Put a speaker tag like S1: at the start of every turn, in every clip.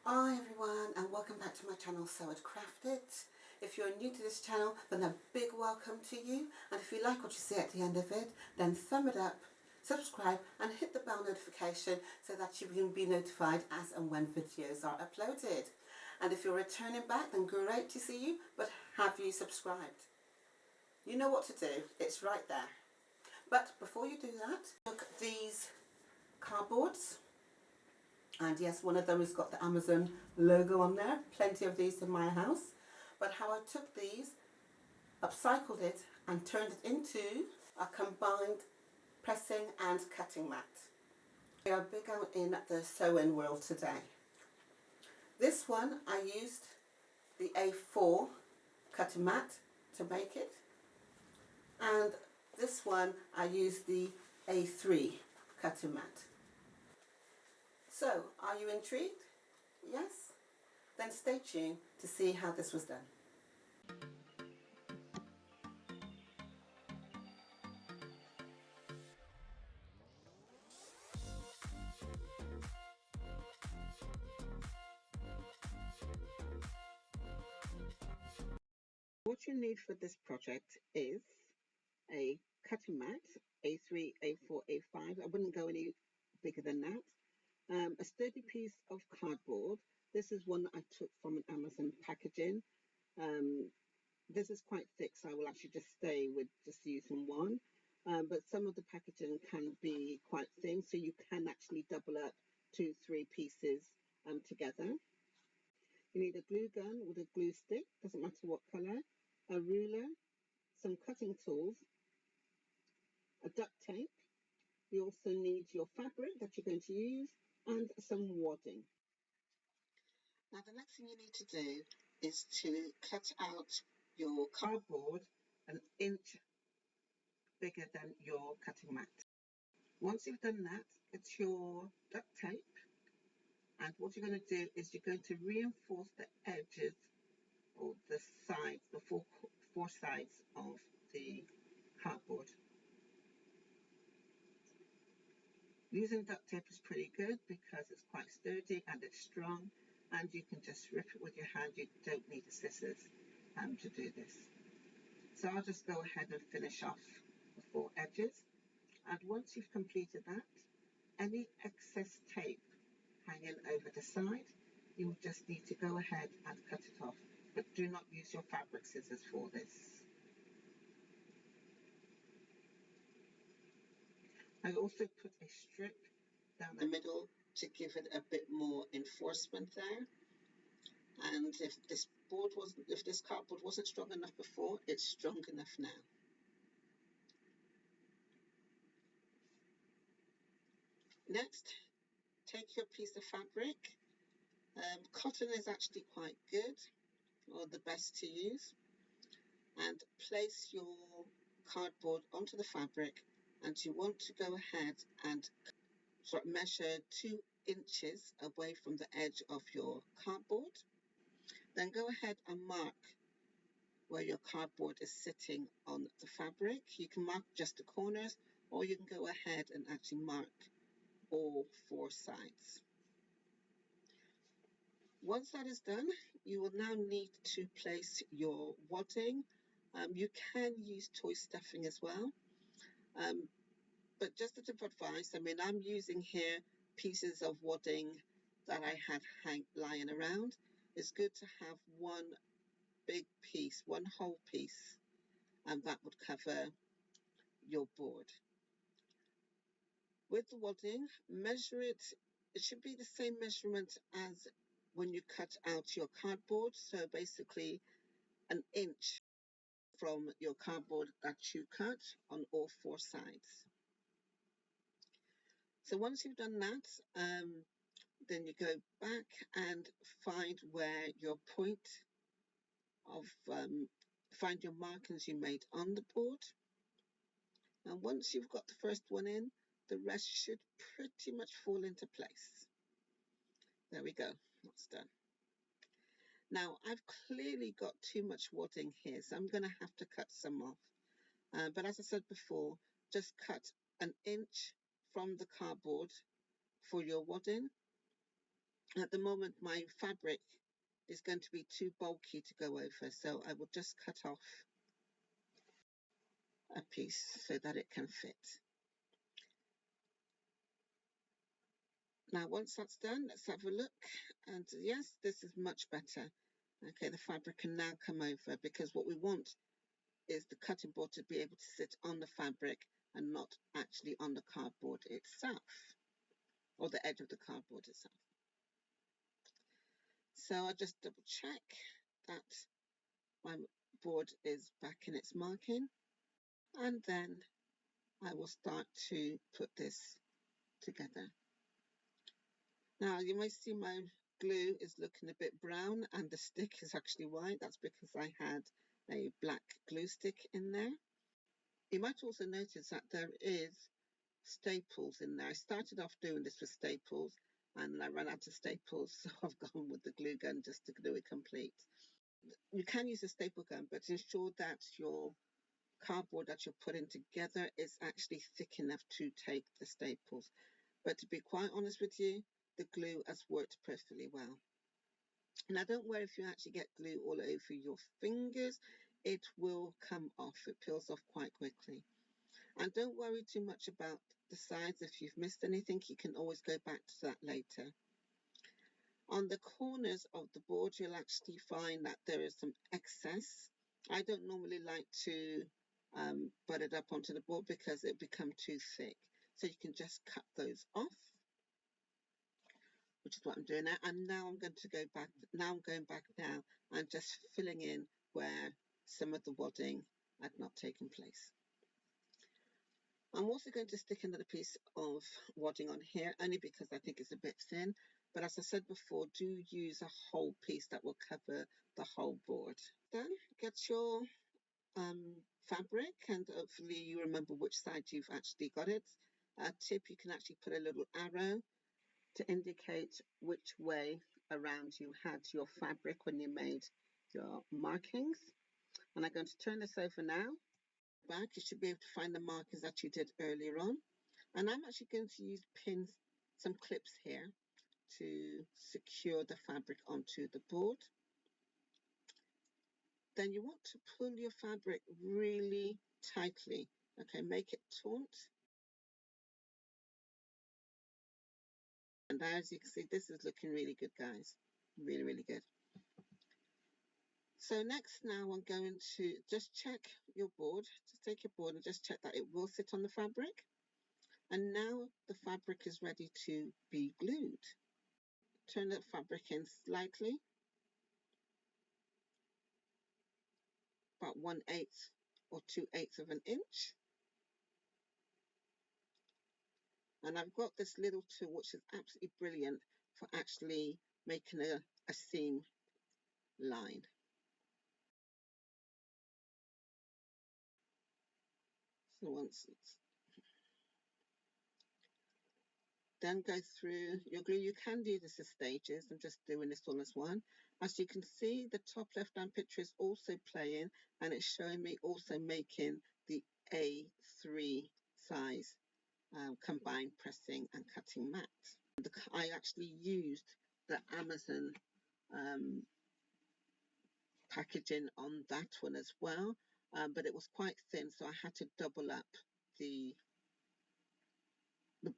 S1: Hi everyone, and welcome back to my channel Sewed Crafted. If you're new to this channel, then a big welcome to you, and if you like what you see at the end of it, then thumb it up, subscribe and hit the bell notification so that you can be notified as and when videos are uploaded. And if you're returning back, then great to see you, but have you subscribed? You know what to do, it's right there. But before you do that, look at these cardboards. And yes, one of them has got the Amazon logo on there. Plenty of these in my house. But how I took these, upcycled it and turned it into a combined pressing and cutting mat. We are big out in the sewing world today. This one I used the A4 cutting mat to make it. And this one I used the A3 cutting mat. So, are you intrigued? Yes? Then stay tuned to see how this was done. What you need for this project is a cutting mat, A3, A4, A5. I wouldn't go any bigger than that. A sturdy piece of cardboard. This is one that I took from an Amazon packaging. This is quite thick, so I will actually just stay with just using one. But some of the packaging can be quite thin, so you can actually double up 2-3 pieces together. You need a glue gun with a glue stick, doesn't matter what colour, a ruler, some cutting tools, a duct tape. You also need your fabric that you're going to use and some wadding. Now the next thing you need to do is to cut out your cardboard an inch bigger than your cutting mat. Once you've done that, get your duct tape, and what you're going to do is you're going to reinforce the edges or the sides, the four sides of the cardboard. Using duct tape is pretty good because it's quite sturdy and it's strong, and you can just rip it with your hand. You don't need the scissors to do this. So I'll just go ahead and finish off the 4 edges, and once you've completed that, any excess tape hanging over the side, you will just need to go ahead and cut it off, but do not use your fabric scissors for this. I also put a strip down the middle to give it a bit more enforcement there. And if this cardboard wasn't strong enough before, it's strong enough now. Next, take your piece of fabric. Cotton is actually quite good, or the best to use, and place your cardboard onto the fabric, and you want to go ahead and measure 2 inches away from the edge of your cardboard. Then go ahead and mark where your cardboard is sitting on the fabric. You can mark just the corners, or you can go ahead and actually mark all 4 sides. Once that is done, you will now need to place your wadding. You can use toy stuffing as well, but just a tip of advice, I'm using here pieces of wadding that I had lying around. It's good to have one big piece, one whole piece, and that would cover your board. With the wadding, measure it. It should be the same measurement as when you cut out your cardboard. So basically an inch from your cardboard that you cut on all 4 sides. So once you've done that, then you go back and find where your point of, find your markings you made on the board. And once you've got the first one in, the rest should pretty much fall into place. There we go, that's done. Now I've clearly got too much wadding here, so I'm going to have to cut some off. But as I said before, just cut an inch from the cardboard for your wadding, At the moment, my fabric is going to be too bulky to go over, so I will just cut off a piece so that it can fit. Now, once that's done, let's have a look. And yes, this is much better. Okay, the fabric can now come over, because what we want is the cutting board to be able to sit on the fabric and not actually on the cardboard itself, or the edge of the cardboard itself. So I'll just double check that my board is back in its marking, and then I will start to put this together. Now you may see my glue is looking a bit brown and the stick is actually white. That's because I had a black glue stick in there. You might also notice that there is staples in there. I started off doing this with staples and I ran out of staples, so I've gone with the glue gun just to glue it complete. You can use a staple gun, but ensure that your cardboard that you're putting together is actually thick enough to take the staples. But to be quite honest with you, the glue has worked perfectly well. Now don't worry if you actually get glue all over your fingers, it will come off. It peels off quite quickly. And don't worry too much about the sides. If you've missed anything, you can always go back to that later. On the corners of the board, you'll actually find that there is some excess. I don't normally like to butt it up onto the board because it become too thick. So you can just cut those off, which is what I'm doing now. And now I'm going to go back. Now I'm going back now and just filling in where some of the wadding had not taken place. I'm also going to stick another piece of wadding on here, only because I think it's a bit thin. But as I said before, do use a whole piece that will cover the whole board. Then get your fabric, and hopefully you remember which side you've actually got it. A tip, you can actually put a little arrow to indicate which way around you had your fabric when you made your markings. And I'm going to turn this over now. Back, you should be able to find the markings that you did earlier on. And I'm actually going to use pins, some clips here to secure the fabric onto the board. Then you want to pull your fabric really tightly. Okay, make it taut. And as you can see, this is looking really good, guys. Really, really good. So next now I'm going to just check your board. Just take your board and just check that it will sit on the fabric. And now the fabric is ready to be glued. Turn the fabric in slightly, about 1/8 or 2/8 of an inch. And I've got this little tool which is absolutely brilliant for actually making a seam line. So once it's then go through your glue. You can do this as stages. I'm just doing this all as one. As you can see, the top left-hand picture is also playing, and it's showing me also making the A3 size combined pressing and cutting mat. I actually used the Amazon packaging on that one as well, but it was quite thin, so I had to double up the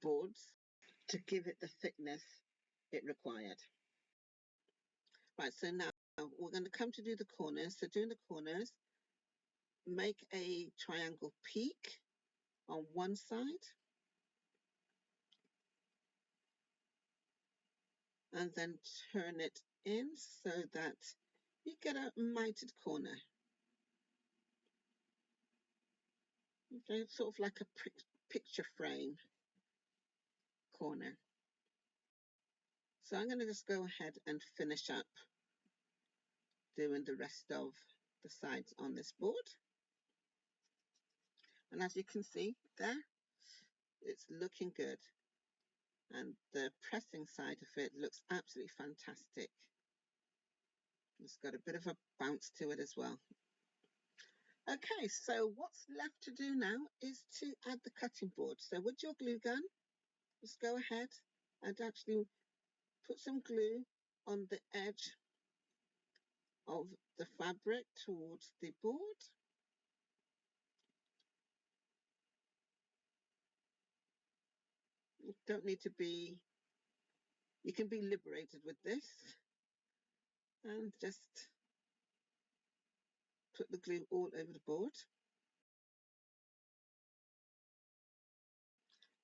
S1: boards to give it the thickness it required. Right, so now we're going to come to do the corners. So doing the corners, make a triangle peak on one side, and then turn it in so that you get a mited corner. Okay, sort of like a picture frame corner. So I'm going to just go ahead and finish up doing the rest of the sides on this board. And as you can see there, it's looking good. And the pressing side of it looks absolutely fantastic. It's got a bit of a bounce to it as well. Okay, so what's left to do now is to add the cutting board. So with your glue gun, just go ahead and actually put some glue on the edge of the fabric towards the board. You don't need to be, you can be liberated with this, and just put the glue all over the board.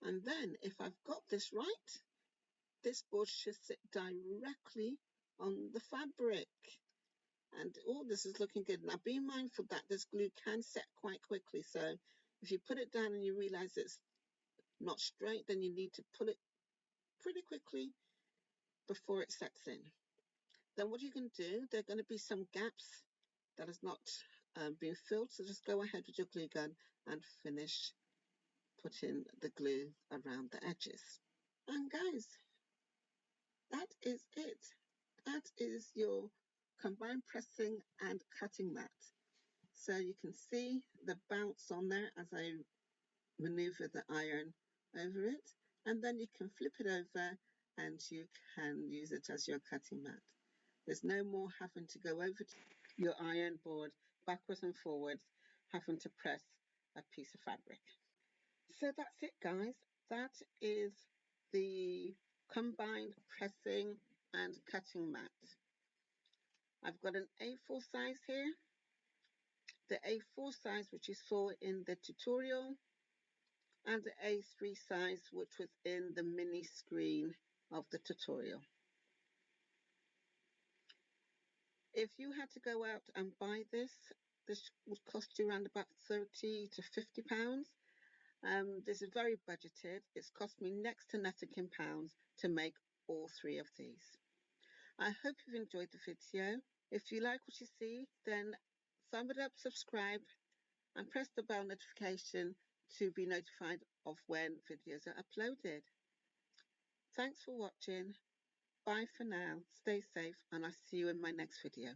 S1: And then if I've got this right, this board should sit directly on the fabric. And all this is looking good. Now be mindful that this glue can set quite quickly. So if you put it down and you realize it's not straight, then you need to pull it pretty quickly before it sets in. Then what you can do, there are going to be some gaps that has not been filled. So just go ahead with your glue gun and finish putting the glue around the edges. And guys, that is it. That is your combined pressing and cutting mat. So you can see the bounce on there as I maneuver the iron over it. And then you can flip it over and you can use it as your cutting mat. There's no more having to go over to your iron board backwards and forwards, having to press a piece of fabric. So that's it, guys. That is the combined pressing and cutting mat. I've got an A4 size here, the A4 size which you saw in the tutorial, and the A3 size which was in the mini screen of the tutorial. If you had to go out and buy this would cost you around about £30 to £50. This is very budgeted. It's cost me next to nothing in pounds to make all three of these. I hope you've enjoyed the video. If you like what you see, then thumb it up, subscribe, and press the bell notification to be notified of when videos are uploaded. Thanks for watching. Bye for now. Stay safe, and I'll see you in my next video.